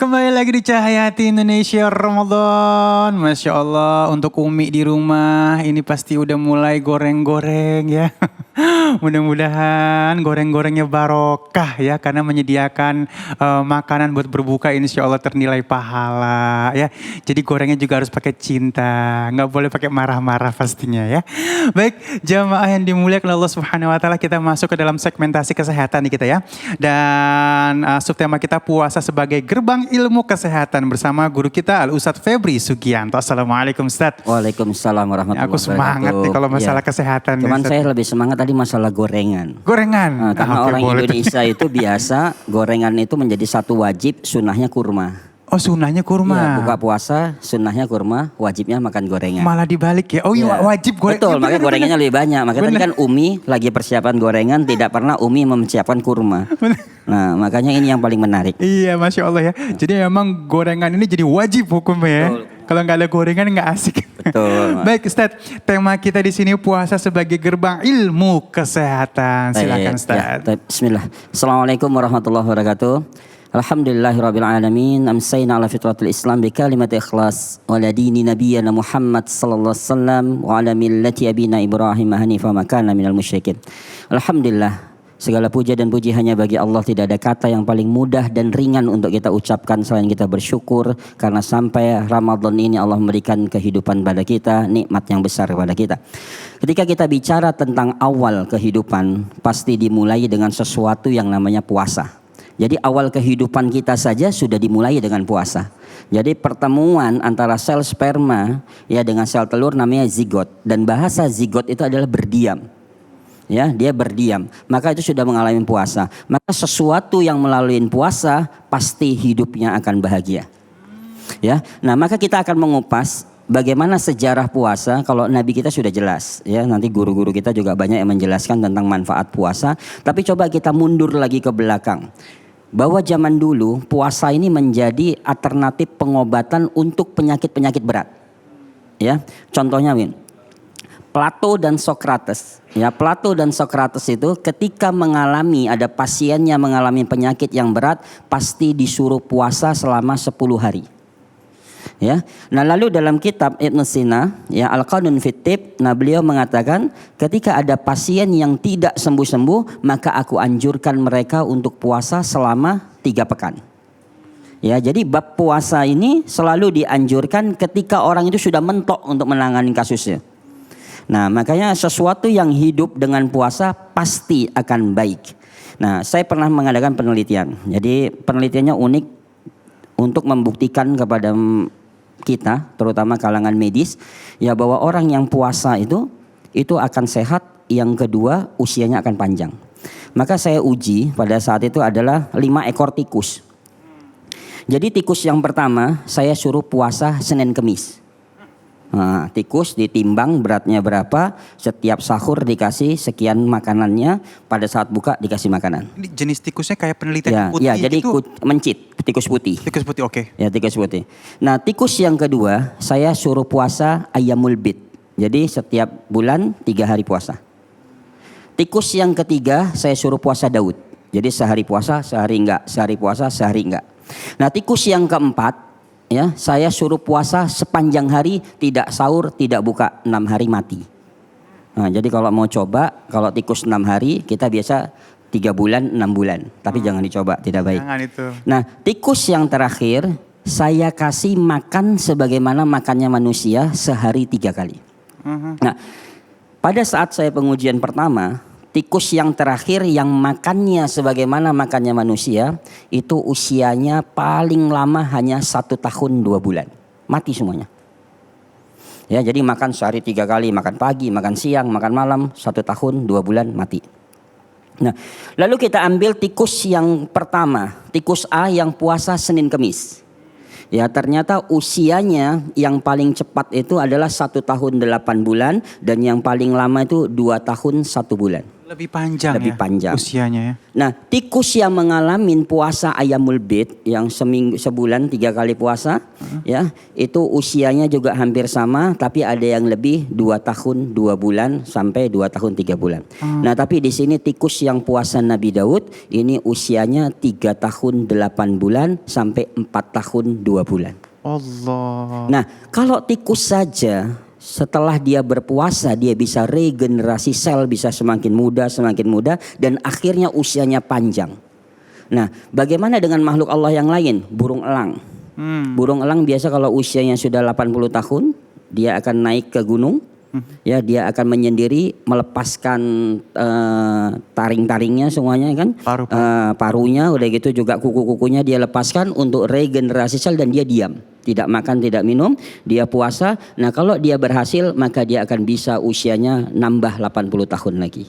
Kembali lagi di Cahaya Hati Indonesia Ramadan. Masya Allah, untuk Umi di rumah ini pasti udah mulai goreng-goreng ya. Mudah-mudahan goreng-gorengnya barokah ya, karena menyediakan makanan buat berbuka insya Allah ternilai pahala ya. Jadi gorengnya juga harus pakai cinta, nggak boleh pakai marah-marah pastinya ya. Baik, jamaah yang dimuliakan Allah Subhanahu Wa Taala, kita masuk ke dalam segmentasi kesehatan nih kita ya. Dan subtema kita puasa sebagai gerbang ilmu kesehatan bersama guru kita Al-Ustadz Febri Sugianto. Assalamualaikum Ustadz. Waalaikumsalam warahmatullahi wabarakatuh. Aku semangat nih kalau masalah kesehatan. Cuman saya lebih semangat tadi masalah gorengan. Gorengan? Karena orang Indonesia itu biasa gorengan itu menjadi satu wajib, sunnahnya kurma. Oh, sunnahnya kurma. Ya, buka puasa sunnahnya kurma, wajibnya makan gorengan. Malah dibalik ya. Oh iya, wajib gorengan. Betul, makanya gorengannya lebih banyak. Makanya tadi kan Umi lagi persiapan gorengan, tidak pernah Umi mempersiapkan kurma. Nah, makanya ini yang paling menarik. Iya, Masya Allah ya. Jadi memang gorengan ini jadi wajib hukumnya ya. Kalau nggak ada gorengan nggak asik. Betul. Baik Ustadz, tema kita di sini puasa sebagai gerbang ilmu kesehatan. Silakan Ustadz. Ya, bismillah. Assalamualaikum warahmatullahi wabarakatuh. Alhamdulillahirabbil alamin. Amsayna ala fitratil Islam bi kalimati ikhlas wa la dini nabiyyina Muhammad sallallahu alaihi wasallam wa ala millati abina Ibrahim hanifa ma kana minal musyrikin. Alhamdulillah. Segala puja dan puji hanya bagi Allah. Tidak ada kata yang paling mudah dan ringan untuk kita ucapkan selain kita bersyukur. Karena sampai Ramadan ini Allah memberikan kehidupan pada kita, nikmat yang besar kepada kita. Ketika kita bicara tentang awal kehidupan, pasti dimulai dengan sesuatu yang namanya puasa. Jadi awal kehidupan kita saja sudah dimulai dengan puasa. Jadi pertemuan antara sel sperma ya dengan sel telur namanya zigot. Dan bahasa zigot itu adalah berdiam. Ya, dia berdiam, maka itu sudah mengalami puasa. Maka sesuatu yang melalui puasa pasti hidupnya akan bahagia. Ya, nah maka kita akan mengupas bagaimana sejarah puasa. Kalau Nabi kita sudah jelas, ya nanti guru-guru kita juga banyak yang menjelaskan tentang manfaat puasa. Tapi coba kita mundur lagi ke belakang, bahwa zaman dulu puasa ini menjadi alternatif pengobatan untuk penyakit-penyakit berat. Ya, contohnya Plato dan Socrates. Ya, Plato dan Socrates itu ketika ada pasiennya mengalami penyakit yang berat, pasti disuruh puasa selama 10 hari. Ya. Nah, lalu dalam kitab Ibn Sina, ya Al-Qanun fit Tib, nah beliau mengatakan ketika ada pasien yang tidak sembuh-sembuh, maka aku anjurkan mereka untuk puasa selama 3 pekan. Ya, jadi bab puasa ini selalu dianjurkan ketika orang itu sudah mentok untuk menangani kasusnya. Nah, makanya sesuatu yang hidup dengan puasa pasti akan baik. Nah, saya pernah mengadakan penelitian. Jadi penelitiannya unik untuk membuktikan kepada kita, terutama kalangan medis, ya bahwa orang yang puasa itu akan sehat. Yang kedua, usianya akan panjang. Maka saya uji pada saat itu adalah 5 ekor tikus. Jadi tikus yang pertama saya suruh puasa Senin Kemis. Nah, tikus ditimbang beratnya berapa, setiap sahur dikasih sekian makanannya, pada saat buka dikasih makanan. Ini jenis tikusnya kayak penelitian putih ya, jadi gitu? Mencit, tikus putih. Tikus putih, oke. Ya, tikus putih. Nah, tikus yang kedua saya suruh puasa Ayyamul Bid. Jadi setiap bulan 3 hari puasa. Tikus yang ketiga saya suruh puasa Daud. Jadi sehari puasa, sehari enggak, sehari puasa, sehari enggak. Nah, tikus yang keempat, ya, saya suruh puasa sepanjang hari, tidak sahur, tidak buka, 6 hari mati. Nah, jadi kalau mau coba, kalau tikus 6 hari, kita biasa 3 bulan, 6 bulan. Tapi jangan dicoba, tidak baik. Jangan itu. Nah, tikus yang terakhir, saya kasih makan sebagaimana makannya manusia sehari 3 kali. Nah, pada saat saya pengujian pertama, tikus yang terakhir yang makannya sebagaimana makannya manusia, itu usianya paling lama hanya 1 tahun 2 bulan. Mati semuanya. Ya, jadi makan sehari 3 kali, makan pagi, makan siang, makan malam, 1 tahun 2 bulan mati. Nah, lalu kita ambil tikus yang pertama, tikus A yang puasa Senin Kemis. Ya, ternyata usianya yang paling cepat itu adalah 1 tahun 8 bulan dan yang paling lama itu 2 tahun 1 bulan. Lebih panjang Lebih ya panjang. usianya ya. Nah, tikus yang mengalami puasa ayamul bid yang sebulan 3 kali puasa, ya, itu usianya juga hampir sama, tapi ada yang lebih 2 tahun 2 bulan sampai 2 tahun 3 bulan. Nah, tapi di sini tikus yang puasa Nabi Daud ini usianya 3 tahun 8 bulan sampai 4 tahun 2 bulan. Allah. Nah, kalau tikus saja setelah dia berpuasa dia bisa regenerasi sel, bisa semakin muda dan akhirnya usianya panjang. Nah, bagaimana dengan makhluk Allah yang lain? Burung elang. Burung elang biasa kalau usianya sudah 80 tahun dia akan naik ke gunung. Ya, dia akan menyendiri melepaskan taring-taringnya semuanya kan, parunya, udah gitu juga kuku-kukunya dia lepaskan untuk regenerasi sel dan dia diam, tidak makan, tidak minum, dia puasa. Nah, kalau dia berhasil maka dia akan bisa usianya nambah 80 tahun lagi.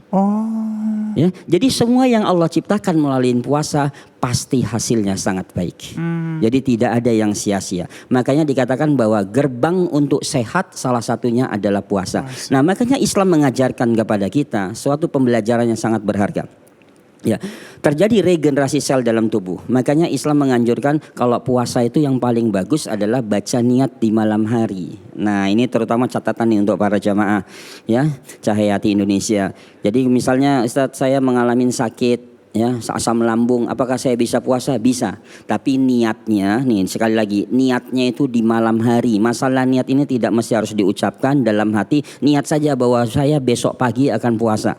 Ya, jadi semua yang Allah ciptakan melalui puasa pasti hasilnya sangat baik. Jadi tidak ada yang sia-sia. Makanya dikatakan bahwa gerbang untuk sehat salah satunya adalah puasa. Nah, makanya Islam mengajarkan kepada kita suatu pembelajaran yang sangat berharga. Ya, terjadi regenerasi sel dalam tubuh. Makanya Islam menganjurkan kalau puasa itu yang paling bagus adalah baca niat di malam hari. Nah, ini terutama catatan nih untuk para jamaah ya, Cahayati Indonesia. Jadi misalnya Ustadz, saya mengalami sakit ya, asam lambung, apakah saya bisa puasa? Bisa. Tapi niatnya nih, sekali lagi, niatnya itu di malam hari. Masalah niat ini tidak mesti harus diucapkan dalam hati. Niat saja bahwa saya besok pagi akan puasa.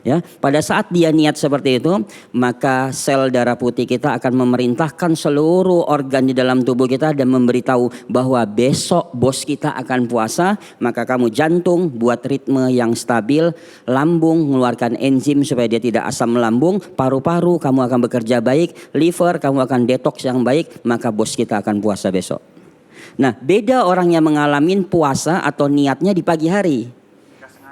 Ya, pada saat dia niat seperti itu, maka sel darah putih kita akan memerintahkan seluruh organ di dalam tubuh kita dan memberitahu bahwa besok bos kita akan puasa. Maka kamu jantung buat ritme yang stabil, lambung mengeluarkan enzim supaya dia tidak asam lambung, paru-paru kamu akan bekerja baik, liver kamu akan detox yang baik, maka bos kita akan puasa besok. Nah, beda orang yang mengalami puasa atau niatnya di pagi hari.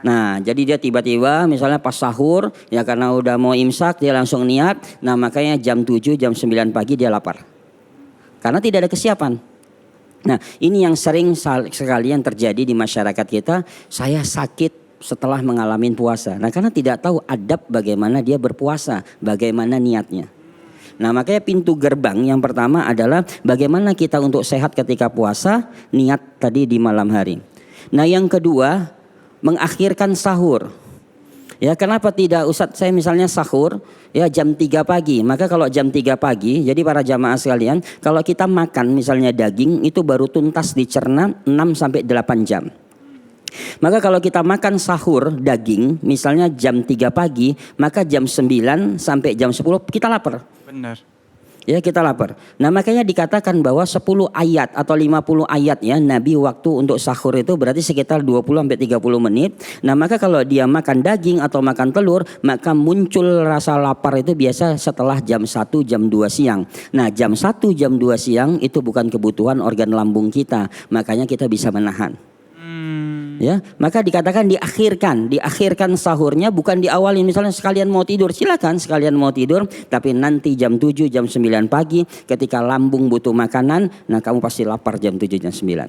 Nah, jadi dia tiba-tiba misalnya pas sahur ya, karena udah mau imsak dia langsung niat. Nah, makanya jam 7 jam 9 pagi dia lapar karena tidak ada kesiapan. Nah, ini yang sering sekali yang terjadi di masyarakat kita. Saya sakit setelah mengalami puasa. Nah, karena tidak tahu adab bagaimana dia berpuasa, bagaimana niatnya. Nah, makanya pintu gerbang yang pertama adalah bagaimana kita untuk sehat ketika puasa, niat tadi di malam hari. Nah, yang kedua, mengakhirkan sahur. Ya, kenapa tidak Ustadz, saya misalnya sahur ya jam 3 pagi. Maka kalau jam 3 pagi, jadi para jamaah sekalian, kalau kita makan misalnya daging itu baru tuntas dicerna 6 sampai 8 jam. Maka kalau kita makan sahur daging misalnya jam 3 pagi, maka jam 9 sampai jam 10 kita lapar. Benar. Ya, kita lapar. Nah, makanya dikatakan bahwa 10 ayat atau 50 ayat ya Nabi waktu untuk sahur itu berarti sekitar 20 sampai 30 menit. Nah, maka kalau dia makan daging atau makan telur, maka muncul rasa lapar itu biasa setelah jam 1 jam 2 siang. Nah, jam 1 jam 2 siang itu bukan kebutuhan organ lambung kita. Makanya kita bisa menahan. Ya, maka dikatakan diakhirkan sahurnya, bukan diawali. Misalnya sekalian mau tidur, silakan sekalian mau tidur, tapi nanti jam 7 jam 9 pagi ketika lambung butuh makanan, nah kamu pasti lapar jam 7 jam 9.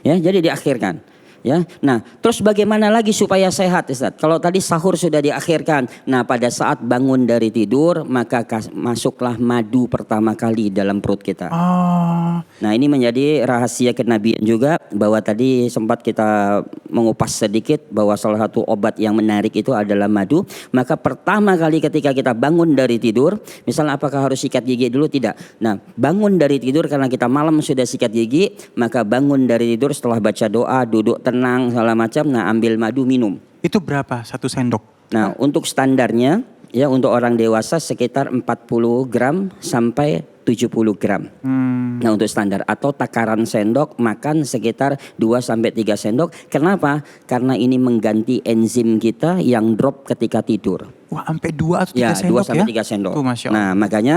Ya, jadi diakhirkan. Ya, nah terus bagaimana lagi supaya sehat Ustaz? Kalau tadi sahur sudah diakhirkan, nah pada saat bangun dari tidur maka masuklah madu pertama kali dalam perut kita. Nah, ini menjadi rahasia kenabian juga, bahwa tadi sempat kita mengupas sedikit bahwa salah satu obat yang menarik itu adalah madu. Maka pertama kali ketika kita bangun dari tidur, misalnya apakah harus sikat gigi dulu? Tidak. Nah, bangun dari tidur karena kita malam sudah sikat gigi, maka bangun dari tidur setelah baca doa, duduk tenang segala macam, nah ambil madu minum. Itu berapa? 1 sendok? Nah, untuk standarnya ya untuk orang dewasa sekitar 40 gram sampai 70 gram. Nah, untuk standar atau takaran sendok makan sekitar 2 sampai 3 sendok. Kenapa? Karena ini mengganti enzim kita yang drop ketika tidur. Wah, sampai 2 atau 3 ya, sendok 2 sampai 3 ya? sendok. Masya Allah. Nah, makanya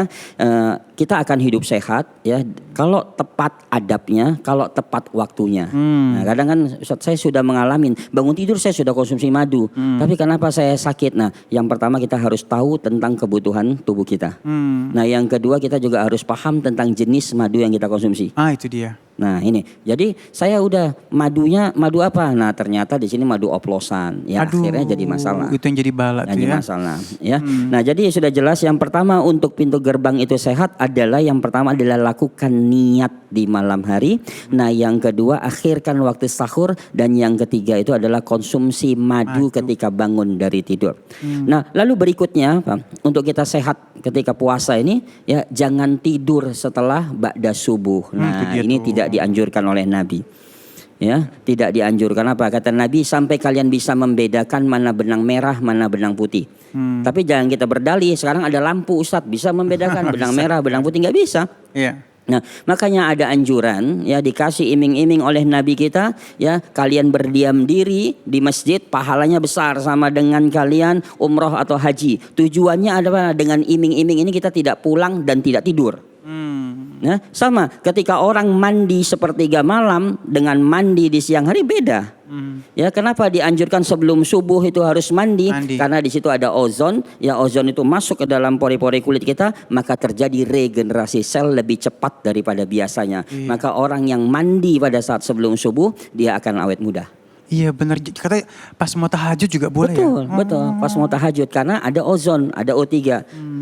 kita akan hidup sehat ya kalau tepat adabnya, kalau tepat waktunya. Nah, kadang kan Ustaz, saya sudah mengalami bangun tidur saya sudah konsumsi madu, tapi kenapa saya sakit? Nah, yang pertama kita harus tahu tentang kebutuhan tubuh kita. Nah, yang kedua kita juga harus paham tentang jenis madu yang kita konsumsi. Itu dia. Nah ini, jadi saya udah madu apa? Nah ternyata di sini madu oplosan, ya Aduh, akhirnya jadi masalah. itu yang jadi bala tuh Jadi ya. masalah, ya. Nah jadi sudah jelas yang pertama untuk pintu gerbang itu sehat adalah yang pertama adalah lakukan niat di malam hari. Nah yang kedua akhirkan waktu sahur dan yang ketiga itu adalah konsumsi madu ketika bangun dari tidur. Nah lalu berikutnya untuk kita sehat ketika puasa ini ya jangan tidur setelah ba'da subuh. Nah itu dia ini tuh. tidak dianjurkan oleh Nabi. Ya, tidak dianjurkan apa? Kata Nabi sampai kalian bisa membedakan mana benang merah, mana benang putih. Tapi jangan kita berdalih sekarang ada lampu Ustadz bisa membedakan benang merah, benang putih nggak bisa. Iya. Nah, makanya ada anjuran ya dikasih iming-iming oleh Nabi kita ya kalian berdiam diri di masjid pahalanya besar sama dengan kalian umroh atau haji. Tujuannya adalah dengan iming-iming ini kita tidak pulang dan tidak tidur. Nah, sama ketika orang mandi sepertiga malam dengan mandi di siang hari beda. Ya, kenapa dianjurkan sebelum subuh itu harus mandi? Karena di situ ada ozon. Ya, ozon itu masuk ke dalam pori-pori kulit kita, maka terjadi regenerasi sel lebih cepat daripada biasanya. Maka orang yang mandi pada saat sebelum subuh dia akan awet muda. Iya benar, katanya pas mau tahajud juga boleh Betul, ya? betul. Pas mau tahajud karena ada ozon, ada O3.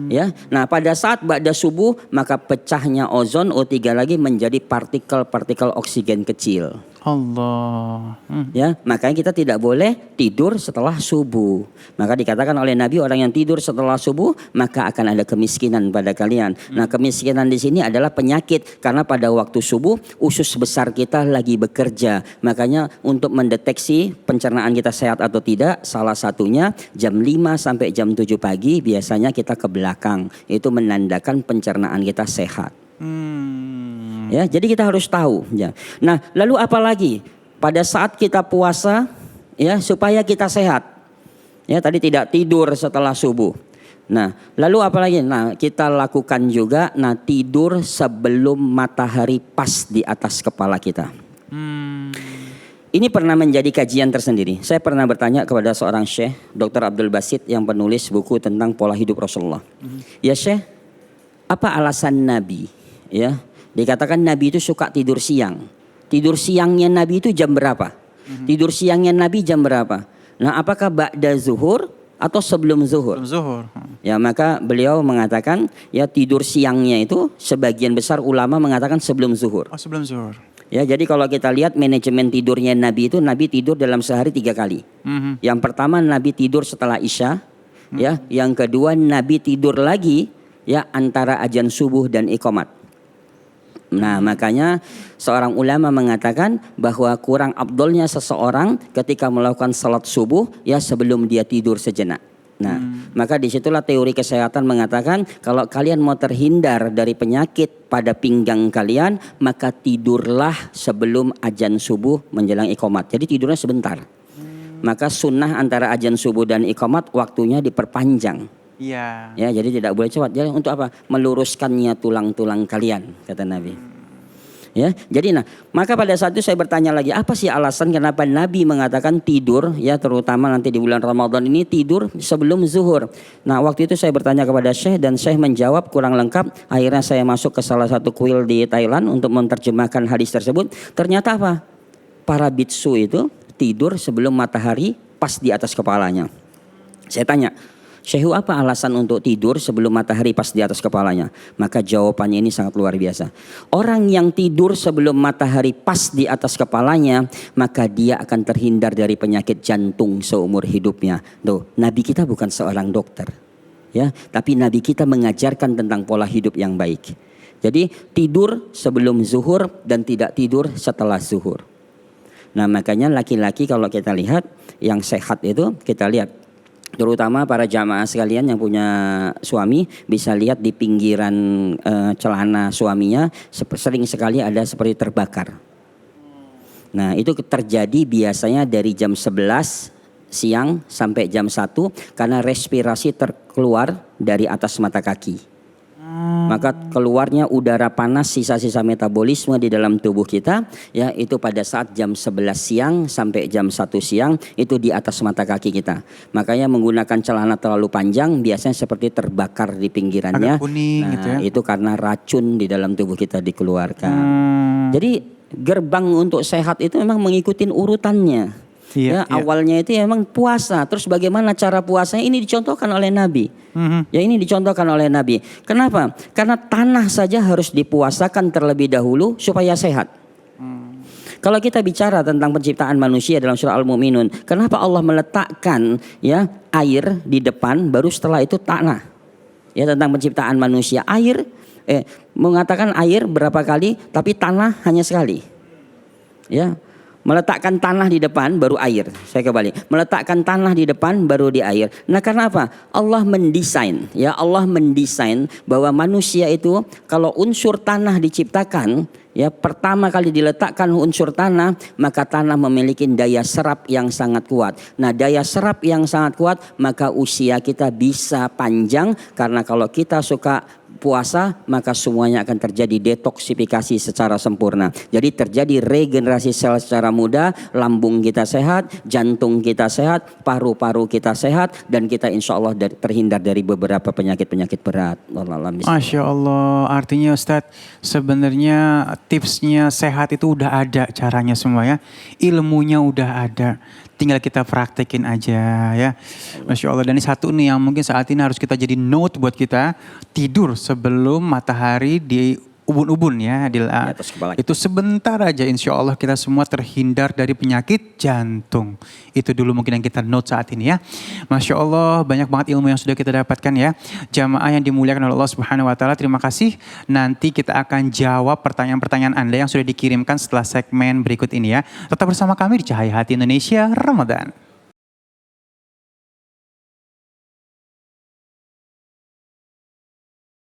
Ya. Nah, pada saat ba'da subuh maka pecahnya ozon O3 lagi menjadi partikel-partikel oksigen kecil. Allah. Ya, makanya kita tidak boleh tidur setelah subuh. Maka dikatakan oleh Nabi orang yang tidur setelah subuh maka akan ada kemiskinan pada kalian. Nah, kemiskinan di sini adalah penyakit karena pada waktu subuh usus besar kita lagi bekerja. Makanya untuk mendeteksi pencernaan kita sehat atau tidak, salah satunya jam 5 sampai jam 7 pagi biasanya kita ke belakang. Itu menandakan pencernaan kita sehat. Ya, jadi kita harus tahu. Ya. Nah, lalu apa lagi? Pada saat kita puasa, ya supaya kita sehat. Ya, tadi tidak tidur setelah subuh. Nah, lalu apa lagi? Nah, kita lakukan juga. Nah, tidur sebelum matahari pas di atas kepala kita. Ini pernah menjadi kajian tersendiri. Saya pernah bertanya kepada seorang syekh, Dr. Abdul Basit yang penulis buku tentang pola hidup Rasulullah. Ya syekh, apa alasan Nabi? Ya. Dikatakan Nabi itu suka tidur siang. Tidur siangnya Nabi itu jam berapa? Tidur siangnya Nabi jam berapa? Nah, apakah ba'da zuhur atau sebelum zuhur? Sebelum zuhur. Ya, maka beliau mengatakan ya tidur siangnya itu sebagian besar ulama mengatakan sebelum zuhur. Oh, sebelum zuhur. Ya, jadi kalau kita lihat manajemen tidurnya Nabi itu Nabi tidur dalam sehari 3 kali. Yang pertama Nabi tidur setelah Isya. Ya, yang kedua Nabi tidur lagi ya antara azan subuh dan iqamat. Nah, makanya seorang ulama mengatakan bahwa kurang afdolnya seseorang ketika melakukan salat subuh ya sebelum dia tidur sejenak. Nah, maka disitulah teori kesehatan mengatakan kalau kalian mau terhindar dari penyakit pada pinggang kalian, maka tidurlah sebelum azan subuh menjelang iqamat. Jadi tidurnya sebentar. Maka sunnah antara azan subuh dan iqamat waktunya diperpanjang. Iya. Ya, jadi tidak boleh cepat. Jadi untuk apa? Meluruskannya tulang-tulang kalian, kata Nabi. Ya, jadi maka pada saat itu saya bertanya lagi, apa sih alasan kenapa Nabi mengatakan tidur ya terutama nanti di bulan Ramadan ini tidur sebelum zuhur. Nah, waktu itu saya bertanya kepada Syekh dan Syekh menjawab kurang lengkap. Akhirnya saya masuk ke salah satu kuil di Thailand untuk menerjemahkan hadis tersebut. Ternyata apa? Para biksu itu tidur sebelum matahari pas di atas kepalanya. Saya tanya, Syekh, apa alasan untuk tidur sebelum matahari pas di atas kepalanya? Maka jawabannya ini sangat luar biasa. Orang yang tidur sebelum matahari pas di atas kepalanya, maka dia akan terhindar dari penyakit jantung seumur hidupnya. Tuh, Nabi kita bukan seorang dokter. Ya, tapi Nabi kita mengajarkan tentang pola hidup yang baik. Jadi tidur sebelum zuhur dan tidak tidur setelah zuhur. Nah, makanya laki-laki kalau kita lihat yang sehat itu kita lihat. Terutama para jamaah sekalian yang punya suami bisa lihat di pinggiran celana suaminya sering sekali ada seperti terbakar. Nah, itu terjadi biasanya dari jam 11 siang sampai jam 1 karena respirasi terkeluar dari atas mata kaki. Maka keluarnya udara panas, sisa-sisa metabolisme di dalam tubuh kita ya itu pada saat jam 11 siang sampai jam 1 siang itu di atas mata kaki kita. Makanya menggunakan celana terlalu panjang biasanya seperti terbakar di pinggirannya. Agak kuning nah, gitu ya. itu karena racun di dalam tubuh kita dikeluarkan. Jadi gerbang untuk sehat itu memang mengikuti urutannya. Iya, iya. Awalnya itu memang puasa. Terus bagaimana cara puasanya? Ini dicontohkan oleh Nabi. Ya, ini dicontohkan oleh Nabi. Kenapa? Karena tanah saja harus dipuasakan terlebih dahulu supaya sehat. Kalau kita bicara tentang penciptaan manusia dalam surah Al-Mu'minun, kenapa Allah meletakkan ya air di depan, baru setelah itu tanah? Ya, tentang penciptaan manusia, air mengatakan air berapa kali, tapi tanah hanya sekali. Ya, meletakkan tanah di depan baru air. Saya kembali. Meletakkan tanah di depan baru di air. Nah, karena apa? Allah mendesain, ya Allah mendesain bahwa manusia itu kalau unsur tanah diciptakan, ya pertama kali diletakkan unsur tanah, maka tanah memiliki daya serap yang sangat kuat. Nah, daya serap yang sangat kuat, maka usia kita bisa panjang, karena kalau kita suka puasa maka semuanya akan terjadi detoksifikasi secara sempurna. Jadi terjadi regenerasi sel secara mudah, lambung kita sehat, jantung kita sehat, paru-paru kita sehat, dan kita insya Allah terhindar dari beberapa penyakit-penyakit berat. Masya Allah, artinya Ustadz sebenarnya tipsnya sehat itu udah ada caranya semua ya. Ilmunya udah ada. Tinggal kita praktekin aja ya. Masya Allah. Dan ini satu nih yang mungkin saat ini harus kita jadi note buat kita. Tidur sebelum matahari di ubun-ubun ya. Di atas kepala. Itu sebentar aja insya Allah kita semua terhindar dari penyakit jantung. Itu dulu mungkin yang kita note saat ini ya. Masya Allah, banyak banget ilmu yang sudah kita dapatkan ya. Jamaah yang dimuliakan oleh Allah Subhanahu wa Ta'ala, terima kasih. Nanti kita akan jawab pertanyaan-pertanyaan Anda yang sudah dikirimkan setelah segmen berikut ini ya. Tetap bersama kami di Cahaya Hati Indonesia Ramadan.